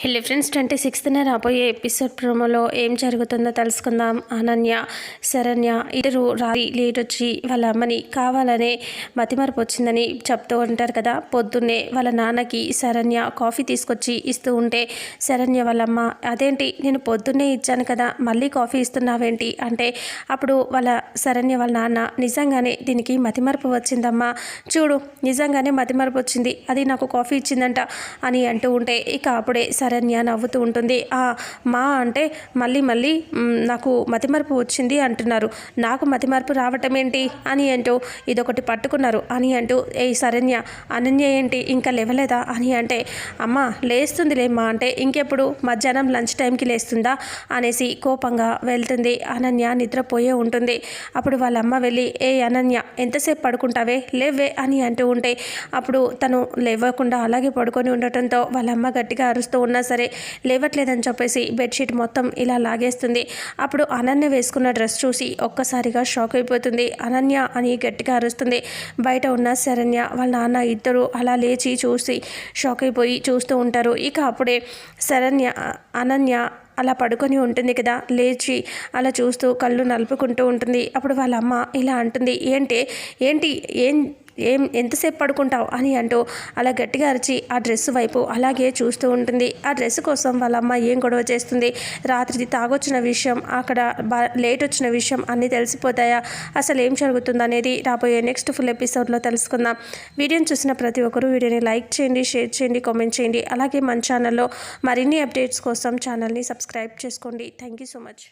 Hello friends, 26న రాబోయే episode ప్రోమోలో ఏం జరుగుతుందో తెలుసుకుందాం. అనన్య, శరణ్య ఇద్దరు రాత్రి లేట్ వచ్చి వాళ్ళ అమ్మని కావాలనే మతిమరుపు వచ్చిందని చెప్తూ ఉంటారు కదా. పొద్దున్నే వాళ్ళ నాన్నకి శరణ్య కాఫీ తీసుకొచ్చి ఇస్తూ ఉంటే శరణ్య వాళ్ళమ్మ, అదేంటి నేను పొద్దున్నే ఇచ్చాను కదా, మళ్ళీ కాఫీ ఇస్తున్నావేంటి అంటే అప్పుడు వాళ్ళ శరణ్య వాళ్ళ నాన్న, నిజంగానే దీనికి మతిమరుపు వచ్చిందమ్మా, చూడు నిజంగానే మతిమరుపు వచ్చింది, అది నాకు కాఫీ ఇచ్చిందంట అని అంటూ ఉంటే ఇక అప్పుడే శరణ్య నవ్వుతూ ఉంటుంది. మా అంటే మళ్ళీ నాకు మతిమరుపు వచ్చింది అంటున్నారు, నాకు మతిమరుపు రావటం ఏంటి అని అంటూ ఇదొకటి పట్టుకున్నారు అని అంటూ, ఏ శరణ్య, అనన్య ఏంటి ఇంకా లేవలేదా అని అంటే, అమ్మ లేస్తుందిలేమ్మా అంటే ఇంకెప్పుడు మధ్యాహ్నం లంచ్ టైంకి లేస్తుందా అనేసి కోపంగా వెళ్తుంది. అనన్య నిద్రపోయే ఉంటుంది. అప్పుడు వాళ్ళ అమ్మ వెళ్ళి, ఏ అనన్య ఎంతసేపు పడుకుంటావే, లేవే అని అంటూ ఉంటే అప్పుడు తను లేవకుండా అలాగే పడుకొని ఉండటంతో వాళ్ళ అమ్మ గట్టిగా అరుస్తూ ఉన్నా సరే లేవట్లేదని చెప్పేసి బెడ్షీట్ మొత్తం ఇలా లాగేస్తుంది. అప్పుడు అనన్య వేసుకున్న డ్రెస్ చూసి ఒక్కసారిగా షాక్ అయిపోతుంది. అనన్య అని గట్టిగా అరుస్తుంది. బయట ఉన్న శరణ్య వాళ్ళ నాన్న ఇద్దరు అలా లేచి చూసి షాక్ అయిపోయి చూస్తూ ఉంటారు. ఇక అప్పుడే శరణ్య అనన్య అలా పడుకొని ఉంటుంది కదా, లేచి అలా చూస్తూ కళ్ళు నలుపుకుంటూ ఉంటుంది. అప్పుడు వాళ్ళ అమ్మ ఇలా అంటుంది, ఏంటి ఎంతసేపు పడుకుంటావు అని అంటూ అలా గట్టిగా అరిచి ఆ డ్రెస్ వైపు అలాగే చూస్తూ ఉంటుంది. ఆ డ్రెస్ కోసం వాళ్ళ అమ్మ ఏం గొడవ చేస్తుంది, రాత్రి తాగొచ్చిన విషయం, అక్కడ లేట్ వచ్చిన విషయం అన్నీ తెలిసిపోతాయా, అసలు ఏం జరుగుతుంది అనేది రాబోయే నెక్స్ట్ ఫుల్ ఎపిసోడ్లో తెలుసుకుందాం. వీడియోని చూసిన ప్రతి ఒక్కరూ వీడియోని లైక్ చేయండి, షేర్ చేయండి, కామెంట్ చేయండి. అలాగే మన ఛానల్లో మరిన్ని అప్డేట్స్ కోసం ఛానల్ని సబ్స్క్రైబ్ చేసుకోండి. Thank you so much.